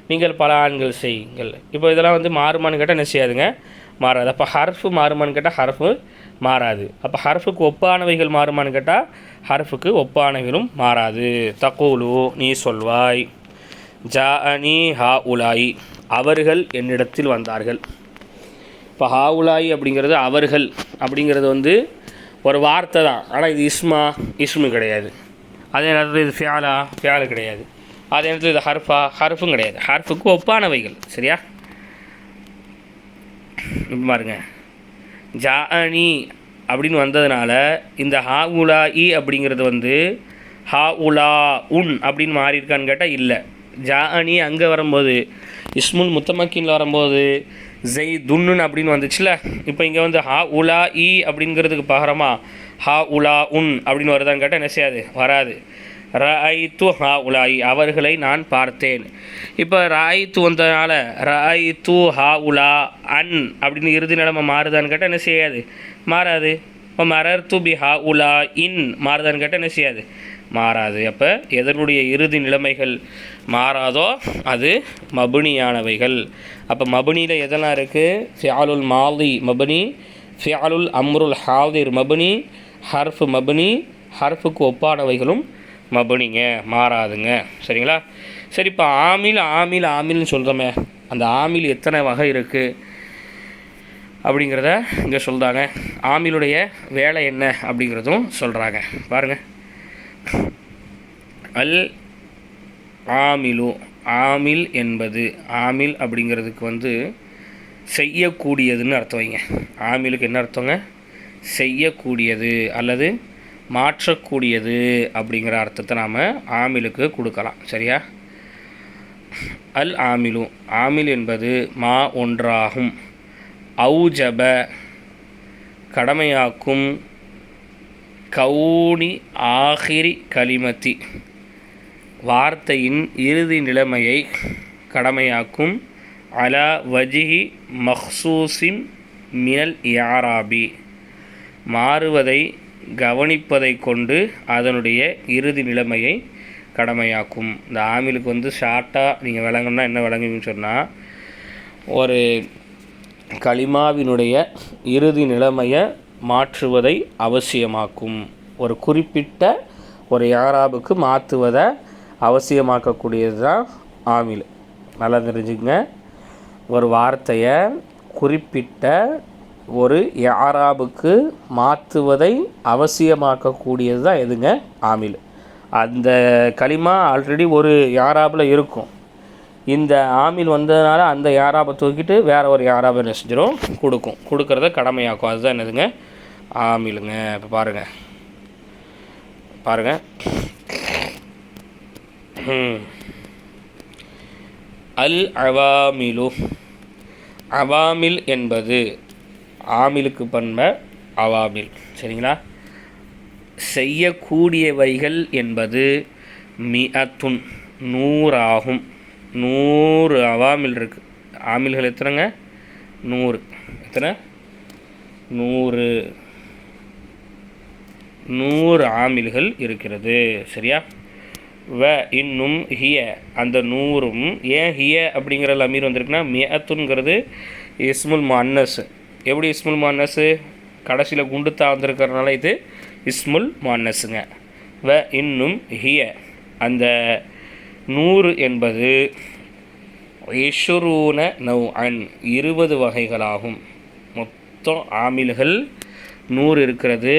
நீங்கள் பல ஆண்கள் செய்யுங்கள். இப்போ இதெல்லாம் மாறுமான்னு கேட்டால் என்ன செய்யாதுங்க? மாறாது. அப்போ ஹர்ஃபு மாறுமான்னு கேட்டால் ஹர்ஃபு மாறாது. அப்போ ஹர்ஃபுக்கு ஒப்பானவைகள் மாறுமான்னு கேட்டால் ஹர்ஃபுக்கு ஒப்பானவைகளும் மாறாது. தகூலு நீ சொல்வாய், ஜா அனி ஹா உலாயி அவர்கள் என்னிடத்தில் வந்தார்கள். இப்போ ஹா உலாயி அப்படிங்கிறது அவர்கள் அப்படிங்கிறது ஒரு வார்த்தை தான். ஆனால் இது இஸ்மு கிடையாது. அதே நேரத்தில் இது ஃபியாலு கிடையாது. அதே நேரத்தில் இது ஹர்ஃபும் கிடையாது. ஹர்ஃபுக்கு ஒப்பானவைகள். சரியா? இப்போ பாருங்க, ஜாஅனி அப்படின்னு வந்ததுனால இந்த ஹா உலா இ அப்படிங்கிறது வந்து ஹா உலா உன் அப்படின்னு மாறி இருக்கான்னு கேட்டால் இல்லை. ஜாஅனி அங்கே வரும்போது இஸ்முல் முத்தமக்கின்ல வரும்போது துன்னு அப்படின்னு வந்துச்சுல. இப்போ இங்கே வந்து ஹா உலா இ அப்படிங்கிறதுக்கு பகரமாக ஹா உலா உன் அப்படின்னு வருதான்னு கேட்டால் என்ன செய்யாது, வராது. ரஐத்து ஹா உலாயி அவர்களை நான் பார்த்தேன். இப்போ ரஐத்து வந்ததுனால ரஐத்து ஹா உலா அன் அப்படின்னு இறுதி நிலைமை மாறுதான்னு கேட்டால் என்ன செய்யாது, மாறாது. இப்போ மரர்த்து பி ஹா உலா இன் மாறுதான்னு கேட்டால் என்ன செய்யாது, மாறாது. அப்போ எதனுடைய இறுதி நிலைமைகள் மாறாதோ அது மபுனியானவைகள். அப்போ மபுனியில் எதெல்லாம் இருக்குது? ஃபியாலுல் மாதி மபுனி, ஃபியாலுல் அம்ருல் ஹாதிர் மபுனி, ஹர்ஃபு மபுனி, ஹர்ஃபுக்கு ஒப்பானவைகளும் மபுனிங்க, மாறாதுங்க. சரிங்களா? சரி, இப்போ ஆமில்னு சொல்கிறோமே, அந்த ஆமில் எத்தனை வகை இருக்குது அப்படிங்கிறத இங்கே சொல்கிறாங்க. ஆமிலுடைய வேலை என்ன அப்படிங்கிறதும் சொல்கிறாங்க. பாருங்கள், அல் ஆமிலு ஆமில் என்பது, ஆமில் அப்படிங்கிறதுக்கு வந்து செய்யக்கூடியதுன்னு அர்த்தம் வைங்க. ஆமிலுக்கு என்ன அர்த்தங்க? செய்யக்கூடியது அல்லது மாற்றக்கூடியது அப்படிங்கிற அர்த்தத்தை நாம் ஆமிலுக்கு கொடுக்கலாம். சரியா? அல் ஆமிலு ஆமில் என்பது மா ஒன்றாகும், ஔஜப கடமையாக்கும், கவுனி ஆஹிரி கலிமத்தி வார்த்தையின் இறுதி நிலைமையை கடமையாக்கும், அலா வஜிஹி மஹ்சூசின் மினல் யாராபி மாறுவதை கவனிப்பதை கொண்டு அதனுடைய இறுதி நிலைமையை கடமையாக்கும். இந்த ஆமிலுக்கு வந்து ஷார்ட்டாக நீங்கள் விளங்கணும்னா என்ன விளங்குன்னு சொன்னால், ஒரு கலிமாவினுடைய இறுதி நிலைமையை மாற்றுவதை அவசியமாக்கும், ஒரு குறிப்பிட்ட ஒரு யாராபுக்கு மாற்றுவதை அவசியமாக்கக்கூடியது தான் ஆமில். நல்லா தெரிஞ்சுக்கங்க, ஒரு வார்த்தையை குறிப்பிட்ட ஒரு யாராபுக்கு மாற்றுவதை அவசியமாக்கக்கூடியது தான் எதுங்க? ஆமில். அந்த கலிமா ஆல்ரெடி ஒரு யாராபில் இருக்கும், இந்த ஆமில் வந்ததுனால அந்த யாராபை தூக்கிட்டு வேறு ஒரு யாராபை என்ன செஞ்சிடும், கொடுக்கறத கடமையாக்கும். அதுதான் என்னதுங்க? ஆமிலுங்க. இப்போ பாருங்கள் அல் அவாமிலு அவாமில் என்பது ஆமிலுக்கு பண்ப அவாமில். சரிங்களா? செய்யக்கூடியவைகள் என்பது மிஅத்துன் 100 ஆகும். 100 அவாமில் இருக்குது. ஆமில்கள் எத்தனைங்க? 100. எத்தனை? 100 ஆமில்கள் இருக்கிறது. சரியா? வ இன்னும் ஹிய அந்த 100ம் ஏன் ஹிய அப்படிங்கிற அமீர் வந்திருக்குன்னா, மிஅத்துங்கிறது இஸ்முல் முஅன்னஸ். எப்படி இஸ்முல் முஅன்னஸ்? கடைசியில் குண்டுத்தா வந்திருக்கிறதுனால இது இஸ்முல் முஅன்னஸுங்க. வ இன்னும் ஹிய அந்த 100 என்பது இஷ்ரூன நௌஅன் 20 வகைகளாகும். மொத்தம் ஆமில்கள் 100 இருக்கிறது.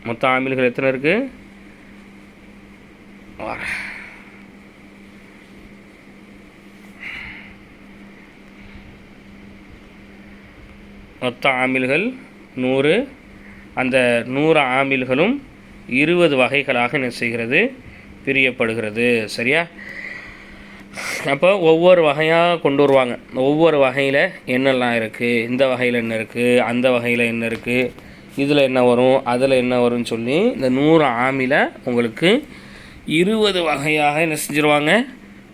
மொத்தம் ஆமில்கள் எத்தனை இருக்குது? மொத்த ஆமில்கள் 100. அந்த 100 ஆமில்களும் 20 வகைகளாக என்ன செய்கிறது? பிரியப்படுகிறது. சரியா? அப்போ ஒவ்வொரு வகையாக கொண்டு வருவாங்க. ஒவ்வொரு வகையில் என்னெல்லாம் இருக்குது, இந்த வகையில் என்ன இருக்குது, அந்த வகையில் என்ன இருக்குது, இதில் என்ன வரும், அதில் என்ன வரும்னு சொல்லி இந்த 100 ஆமில உங்களுக்கு 20 வகையாக என்ன செஞ்சுருவாங்க?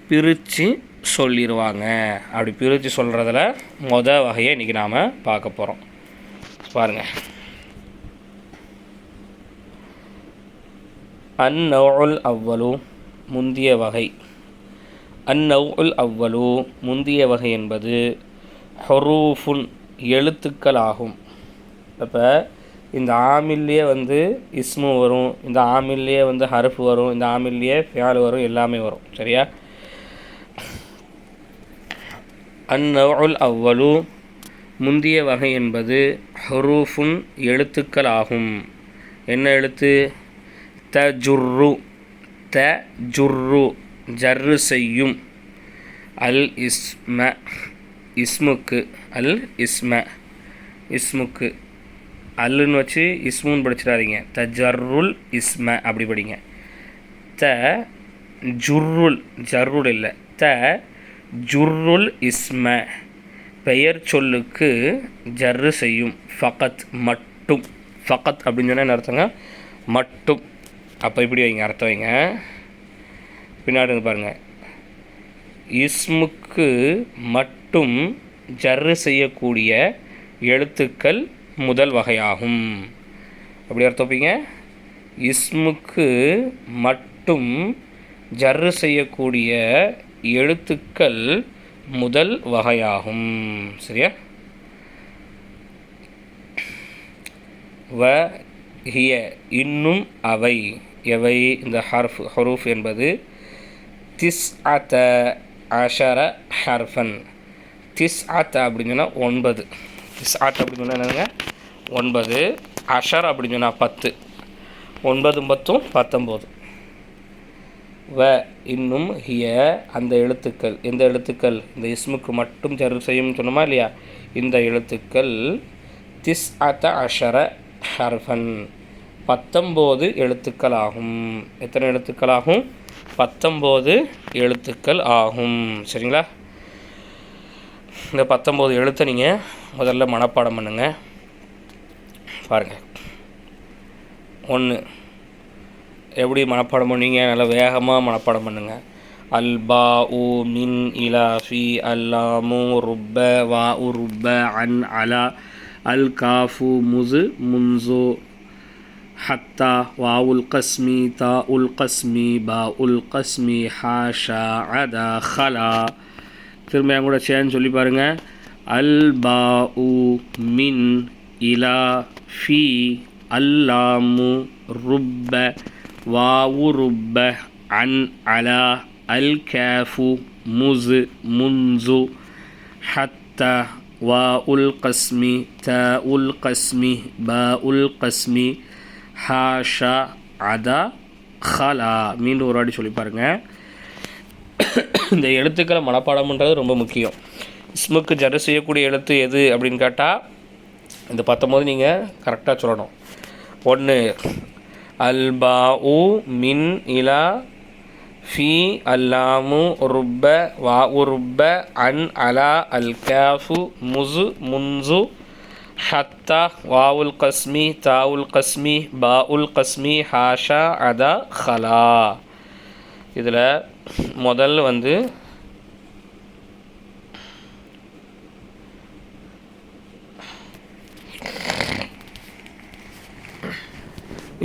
பிரித்து சொல்லிடுவாங்க. அப்படி பிரித்து சொல்கிறதுல வகையை இன்றைக்கி நாம் பார்க்க போகிறோம். பாருங்கள், அந்நௌஉல் அவ்வலு முந்திய வகை. அந்நௌஉல் அவ்வலு முந்திய வகை என்பது ஹுரூஃபுன் எழுத்துக்கள் ஆகும். இப்போ இந்த ஆமில்லையே வந்து இஸ்மு வரும், இந்த ஆமில்லையே வந்து ஹர்ஃப் வரும், இந்த ஆமில்லையே ஃபியால் வரும், எல்லாமே வரும். சரியா? அந்நௌஉல் அவ்வலு முந்திய வகை என்பது ஹுரூஃபுன் எழுத்துக்கள் ஆகும். என்ன எழுத்து? தஜுர்ரு தஜுர்ரு ஜர்ரு செய்யும், அல் இஸ்ம இஸ்முக்கு, அல் இஸ்ம இஸ்முக்கு அல்லுன்னு வச்சு இஸ்முன்னு படிச்சிடாதீங்க. தஜர்ருல் இஸ்ம அப்படி படிங்க. த ஜுர்ருல் ஜர்ருல் இல்லை, த ஜுர்ருல் இஸ்ம பெயர் சொல்லுக்கு ஜர்ரு செய்யும். ஃபகத் மட்டும். ஃபகத் அப்படின்னு சொன்னால் என்ன அர்த்தங்க? மட்டும். அப்போ இப்படி வைங்க, அர்த்தம் வைங்க. பின்னாடி பாருங்கள், இஸ்முக்கு மட்டும் ஜர்ரு செய்யக்கூடிய எழுத்துக்கள் முதல் வகையாகும். அப்படி அர்த்தம் வைப்பீங்க. இஸ்முக்கு மட்டும் ஜர்ரு செய்யக்கூடிய எழுத்துக்கள் முதல் வகையாகும். சரியா? வ ஹிய இன்னும் அவை. எவை? இந்த ஹரூஃப் என்பது திஸ்அத அஷர ஹர்ஃபன். திஸ்அத அப்படின்னு சொன்னால் 9. திஸ்அத் அப்படின்னு சொன்னால் என்னங்க? 9. அஷர் அப்படின்னு சொன்னால் 10. 9 10 19. வ இன்னும் ஹிய அந்த எழுத்துக்கள். எந்த எழுத்துக்கள்? இந்த இஸ்முக்கு மட்டும் ஜர்ரு செய்யும் சொன்னோமா இல்லையா? இந்த எழுத்துக்கள் திஸ்அத அஷர ஹர்ஃபன் 19 எழுத்துக்கள் ஆகும். எத்தனை எழுத்துக்கள் ஆகும்? 19 எழுத்துக்கள் ஆகும். சரிங்களா? இந்த 19 எழுத்தை நீங்கள் முதல்ல மனப்பாடம் பண்ணுங்க. பாருங்கள். 1 எப்படி மனப்பாடம் பண்ணுவீங்க? நல்லா வேகமாக மனப்பாடம் பண்ணுங்க. அல் பா உ மின் இலா ஃபி அல்லாமு ருப்ப வா உ ருப்ப அன் அலா அல் காஃபு முசு முன்சு ஹத்தா வாவுல் கஸ்மி தா உல் கஸ்மி பா உல் கஸ்மி ஹாஷா அதா ஹலா. திரும்ப என் கூட சேர்ந்து சொல்லி பாருங்கள். அல் பா உ மின் இலா ஃபி அல்லாமு ருப்ப வாவு ருப்ப அன் அலா அல் காஃபு முசு முன்சு ஹத்தா வா உல் கஸ்மி தா உல் கஸ்மி பா உல் கஸ்மி ஹாஷா அதா ஹலா. மீண்டும் ஒரு வாட்டி சொல்லி பாருங்கள். இந்த எழுத்துக்களை மனப்பாடம் பண்ணுறது ரொம்ப முக்கியம். இஸ்முக்கு ஜர்ரு செய்யக்கூடிய எழுத்து எது அப்படின்னு கேட்டால் இந்த 19 நீங்கள் கரெக்டாக சொல்லணும். 1 அல் பா உ மின் இலா ஃபி அல்லாமு ருப்ப வா உ ருப்ப அன் அலா அல் காஃபு முசு முன்சு ஹத்தா வாவுல் கஸ்மி தாவுல் கஸ்மி பா உல் கஸ்மி ஹாஷா அதா ஹலா. இதில் முதல்ல வந்து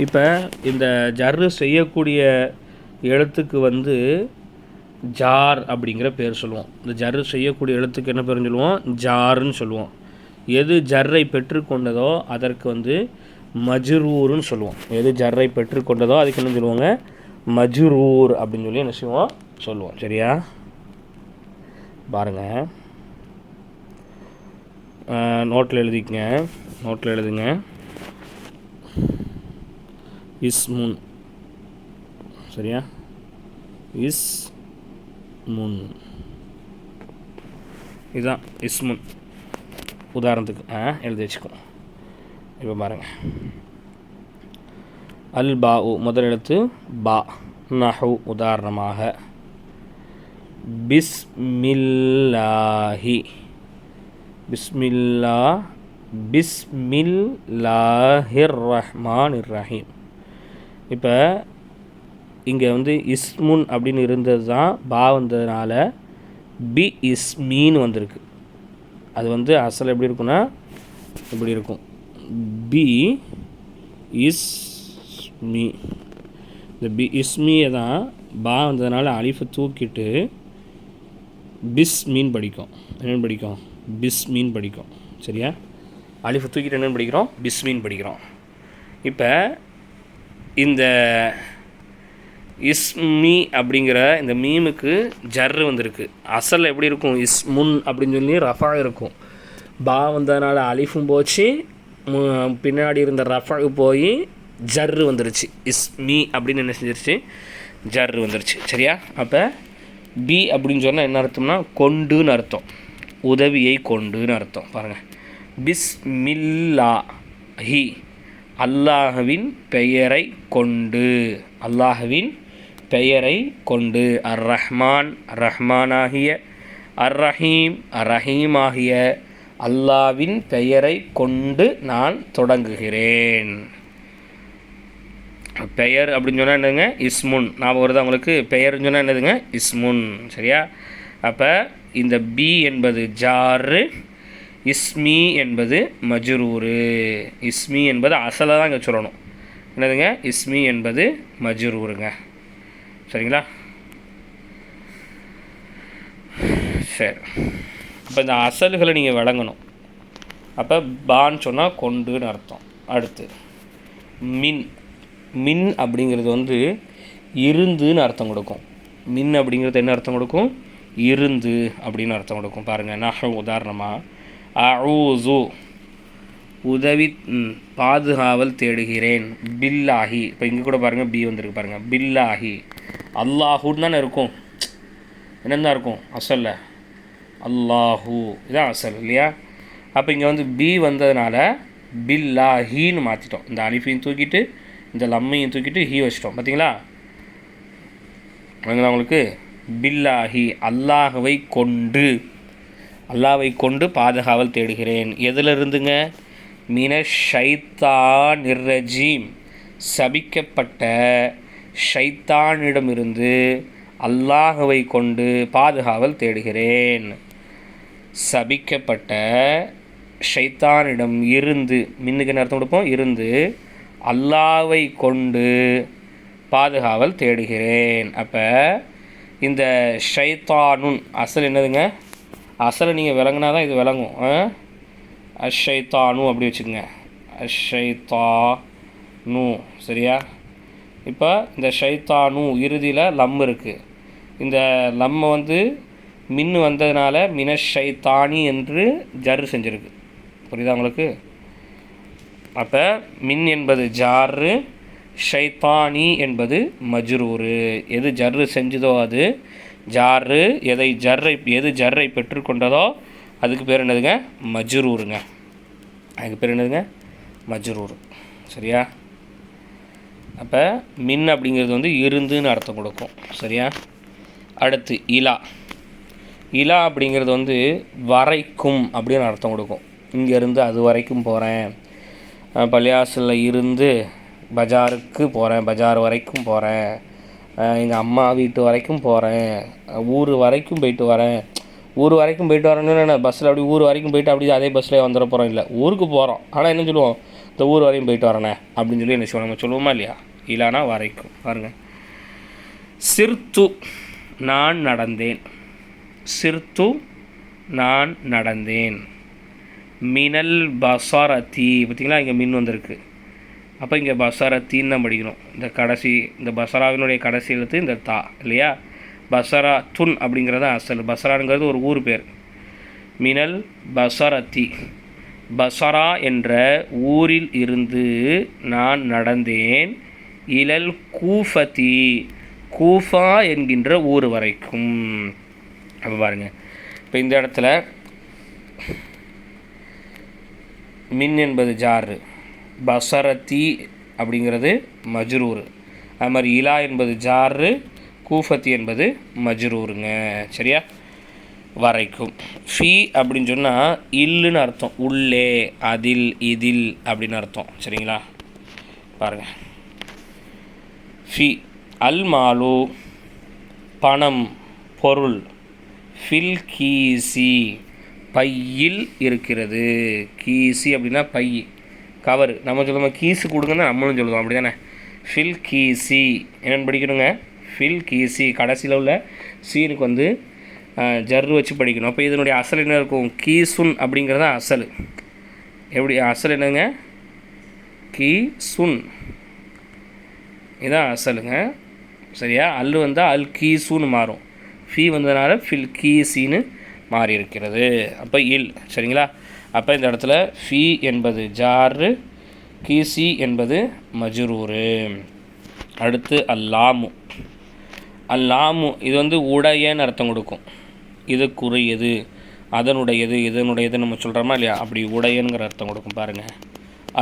இப்போ இந்த ஜர்ரு செய்யக்கூடிய எழுத்துக்கு வந்து ஜார் அப்படிங்கிற பேர் சொல்லுவோம். இந்த ஜர்ரு செய்யக்கூடிய எழுத்துக்கு என்ன பேருன்னு சொல்லுவோம்? ஜாருன்னு சொல்லுவோம். எது ஜர்ரை பெற்றுக்கொண்டதோ அதற்கு வந்து மஜ்ரூர்னு சொல்லுவோம். எது ஜர்ரை பெற்றுக்கொண்டதோ அதுக்கு என்ன சொல்லுவாங்க? மஜ்ரூர் அப்படின்னு சொல்லி என்ன செய்வோம்? சொல்லுவோம். சரியா? பாருங்கள், நோட்டில் எழுதிக்கங்க. நோட்டில் எழுதுங்க. இஸ்முன். சரியா? இஸ்முன் இதுதான் இஸ்முன். உதாரணத்துக்கு எழுதி வச்சுக்கோ. இப்போ பாருங்கள். அல் பா உ முதல் எழுத்து பா. நஹு உதாரணமாக பிஸ்மில்லாஹி. பிஸ்மில்லா பிஸ்மில்லாஹிர் ரஹ்மானிர் ரஹீம். இப்போ இங்கே வந்து இஸ்முன் அப்படின்னு இருந்தது தான் பா வந்ததுனால பி இஸ்மின்னு வந்திருக்கு. அது வந்து அசல் எப்படி இருக்குன்னா இப்படி இருக்கும். பி இஸ்மி. இந்த பி இஸ்மியை தான் பா வந்ததுனால அலிஃபை தூக்கிட்டு பிஸ்மின் படிக்கும். என்னென்னு படிக்கும்? பிஸ்மின் படிக்கும். சரியா? அலிஃபை தூக்கிட்டு என்னென்னு படிக்கிறோம்? பிஸ்மின் படிக்கிறோம். இப்போ இந்த இஸ்மி அப்படிங்கிற இந்த மீமுக்கு ஜர்ரு வந்திருக்கு. அசல் எப்படி இருக்கும்? இஸ்முன் அப்படின்னு சொல்லி ரஃபா இருக்கும். பா வந்ததுனால அலிஃபும் போச்சு, பின்னாடி இருந்த ரஃபா போய் ஜர்ரு வந்துருச்சு. இஸ்மி அப்படின்னு என்ன செஞ்சிருச்சு? ஜர்ரு வந்துருச்சு. சரியா? அப்போ பி அப்படின்னு சொன்னால் என்ன அர்த்தம்னா கொண்டுன்னு அர்த்தம். உதவியை கொண்டுன்னு அர்த்தம். பாருங்கள், பிஸ்மில்லாஹி அல்லாஹ்வின் பெயரை கொண்டு, அல்லாஹ்வின் பெயரை கொண்டு, அர் ரஹ்மான் ரஹ்மானாகிய, அர் ரஹீம் ரஹீமாகிய அல்லாஹ்வின் பெயரை கொண்டு நான் தொடங்குகிறேன். பெயர் அப்படின்னு சொன்னால் என்னதுங்க? இஸ்முன். ஞாபகம் வருது அவங்களுக்கு? பெயர்னு சொன்னால் என்னதுங்க? இஸ்முன். சரியா? அப்போ இந்த பி என்பது ஜாரு, இஸ்மி என்பது மஜ்ரூரு. இஸ்மி என்பது அசலை தான் இங்கே சொல்லணும். என்னதுங்க? இஸ்மி என்பது மஜ்ரூருங்க. சரிங்களா? சரி, இப்போ இந்த அசல்களை நீங்கள் விளங்கணும். அப்போ பான்னு சொன்னால் கொண்டுன்னு அர்த்தம். அடுத்து மின். மின் அப்படிங்கிறது வந்து இருந்துன்னு அர்த்தம் கொடுக்கும். மின் அப்படிங்கிறது என்ன அர்த்தம் கொடுக்கும்? இருந்து அப்படின்னு அர்த்தம் கொடுக்கும். பாருங்கள், நான் உதாரணமாக அஊது உதவி பாதுகாவல் தேடுகிறேன், பில்லாஹி. இப்போ இங்கே கூட பாருங்கள் பி வந்துருக்கு பாருங்கள், பில்லாஹி. அல்லாஹுன்னு தானே இருக்கும், என்னென்ன இருக்கும் அசல்ல? அல்லாஹூ இதான் அசல் இல்லையா? அப்போ இங்கே வந்து பி வந்ததுனால பில்லாஹின்னு மாற்றிட்டோம். இந்த அலிஃபையும் தூக்கிட்டு இந்த லம்மையும் தூக்கிட்டு ஹீ வச்சிட்டோம். பார்த்தீங்களா? உங்களுக்கு பில்லாஹி அல்லாஹுவை கொண்டு, அல்லாஹ்வை கொண்டு பாதுகாவல் தேடுகிறேன். எதில் இருந்துங்க? மினஷ் ஷைத்தானிர் ரஜீம் சபிக்கப்பட்ட ஷைத்தானிடமிருந்து அல்லாஹுவை கொண்டு பாதுகாவல் தேடுகிறேன். சபிக்கப்பட்ட ஷைத்தானிடம் இருந்து, மின்னுக்கு என்ன அர்த்தம் கொடுப்போம்? இருந்து அல்லாஹ்வை கொண்டு பாதுகாவல் தேடுகிறேன். அப்போ இந்த ஷைத்தானுன் அசல் என்னதுங்க? அசலை நீங்கள் விளங்குனா தான் இது விளங்கும். அஷைத்தானு அப்படி வச்சுக்கோங்க, அஷைத்தானு. சரியா? இப்போ இந்த ஷைத்தானு இறுதியில் லம் இருக்குது. இந்த லம்மை வந்து மின்னு வந்ததுனால மினஷ் ஷைத்தானி என்று ஜர் செஞ்சுருக்கு. புரியுதா உங்களுக்கு? அப்போ மின் என்பது ஜாரு, ஷைத்தானி என்பது மஜ்ரூரு. எது ஜர்ரு செஞ்சதோ அது ஜாரு, எது ஜர்ரை பெற்றுக்கொண்டதோ அதுக்கு பேர் என்னதுங்க? மஜ்ரூருங்க. அதுக்கு பேர் என்னதுங்க? மஜ்ரூர். சரியா? அப்போ மின் அப்படிங்கிறது வந்து இருந்துன்னு அர்த்தம் கொடுக்கும். சரியா? அடுத்து இலா. இலா அப்படிங்கிறது வந்து வரைக்கும் அப்படின்னு அர்த்தம் கொடுக்கும். இங்கேருந்து அது வரைக்கும் போகிறேன், பள்ளியாசலில் இருந்து பஜாருக்கு போகிறேன், பஜார் வரைக்கும் போகிறேன், எங்கள் அம்மா வீட்டு வரைக்கும் போகிறேன், ஊர் வரைக்கும் போயிட்டு வரேன். ஊர் வரைக்கும் போயிட்டு வரேன்னு நான் பஸ்ஸில் அப்படி ஊர் வரைக்கும் போயிட்டு அப்படி அதே பஸ்ஸில் வந்துட போகிறோம். இல்லை, ஊருக்கு போகிறோம். ஆனால் என்ன சொல்லுவோம்? இந்த ஊர் வரையும் போயிட்டு வரேனே அப்படின்னு சொல்லி என்ன சொல்லுவோம்? நம்ம சொல்லுவோமா இல்லையா? இலானா வரைக்கும். பாருங்கள், சிர்த்து நான் நடந்தேன், சிர்த்து நான் நடந்தேன். மினல் பசரத்தி. பார்த்திங்களா? இங்கே மின் வந்திருக்கு. அப்போ இங்கே பசரத்தின்னு தான் படிக்கணும். இந்த கடைசி, இந்த பசராவினுடைய கடைசி எழுத்து இந்த தா இல்லையா? பசரா துன் அப்படிங்கிறத அசல். பசராங்கிறது ஒரு ஊர் பேர். மினல் பசரத்தி, பசரா என்ற ஊரில் இருந்து நான் நடந்தேன். இலல் கூஃபதி, கூஃபா என்கின்ற ஊர் வரைக்கும். அப்போ பாருங்கள், இப்போ இந்த இடத்துல மின் என்பது ஜாரு, பசரத்தி அப்படிங்கிறது மஜ்ரூர். அது மாதிரி இலா என்பது ஜாரு, கூஃபத்தி என்பது மஜ்ரூருங்க. சரியா? வரைக்கும். ஃபி அப்படின்னு சொன்னால் இல்லுன்னு அர்த்தம். உள்ளே, அதில், இதில் அப்படின்னு அர்த்தம். சரிங்களா? பாருங்கள், ஃபி அல் மாலு பணம், பொருள், ஃபில் கீசி பையில் இருக்கிறது. கீசி அப்படின்னா பை, கவர். நம்ம சொல்லுவோம் கீஸு கொடுங்கன்னா நம்மளும் சொல்லுவோம், அப்படி தானே? ஃபில் கீசி என்னென்னு படிக்கணுங்க? ஃபில் கீசி. கடைசியில் உள்ள சீனுக்கு வந்து ஜர்ரு வச்சு படிக்கணும். அப்போ இதனுடைய அசல் என்ன இருக்கும்? கீசுன் அப்படிங்கிறதா அசல். எப்படி அசல் என்னங்க? கீசுன், இதான் அசலுங்க. சரியா? அல்லு வந்தால் அல் கீசுன்னு மாறும், ஃபீ வந்ததுனால ஃபில் கீசின்னு மாறி இருக்கிறது. அப்போ இல். சரிங்களா? அப்போ இந்த இடத்துல ஃபீ என்பது ஜாரு, கீசி என்பது மஜ்ரூரு. அடுத்து அல்லாமு. அல்லாமு இது வந்து உடையன்னு அர்த்தம் கொடுக்கும். இதுக்குரியது அதனுடையது இதனுடையது நம்ம சொல்கிறோமா இல்லையா, அப்படி உடையனுங்கிற அர்த்தம் கொடுக்கும் பாருங்கள்.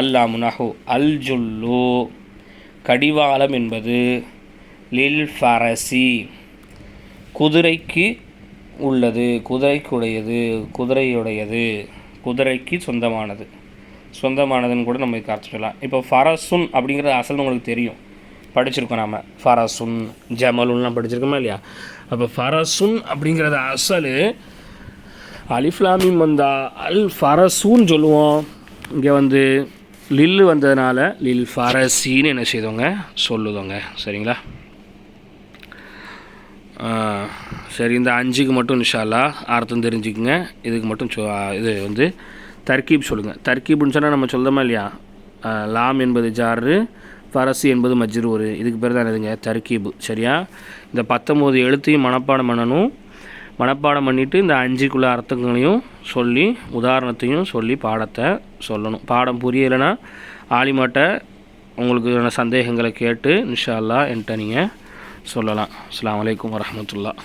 அல்லாமுனஹு அல் ஜுல்லு கடிவாளம் என்பது லில் ஃபரசி குதிரைக்கு உள்ளது, குதிரைக்குடையது, குதிரையுடையது, குதிரைக்கு சொந்தமானதுன்னு கூட நம்ம இதுக்கு அர்த்தம் சொல்லலாம். இப்போ ஃபரசுன் அப்படிங்கிறது அசல் உங்களுக்கு தெரியும், படிச்சிருக்கோம் நாம். ஃபரசுன் ஜமலுன்லாம் படிச்சிருக்கோமா இல்லையா. அப்போ ஃபரசுன் அப்படிங்கிறது அசல் அலிஃப்லாமிம் வந்தால் அல் ஃபரசுன்னு சொல்லுவோம். இங்கே லில்லு வந்ததுனால லில் ஃபரசின்னு என்ன செய்தோங்க சொல்லுதோங்க. சரிங்களா. சரி, இந்த 5க்கு மட்டும் இன்ஷா அல்லாஹ் அர்த்தம் தெரிஞ்சுக்குங்க. இதுக்கு மட்டும் இது தர்கீப் சொல்லுங்கள். தர்கீப்னு சொன்னால் நம்ம சொல்கிறோமா இல்லையா, லாம் என்பது ஜாரு, ஃபரசி என்பது மஜ்ரூர், இதுக்கு பேர் தான் எதுங்க தர்கீபு. சரியா. இந்த 19 எழுத்தையும் மனப்பாடம் பண்ணணும். மனப்பாடம் பண்ணிவிட்டு இந்த 5க்குள்ள அர்த்தங்களையும் சொல்லி உதாரணத்தையும் சொல்லி பாடத்தை சொல்லணும். பாடம் புரியலைன்னா ஆலிமாட்ட உங்களுக்கு சந்தேகங்களை கேட்டு இன்ஷா அல்லாஹ் என்கிட்ட நீங்கள் சொல்லலாம். அஸ்ஸலாமு அலைக்கும் வரஹ்மத்துல்லாஹ்.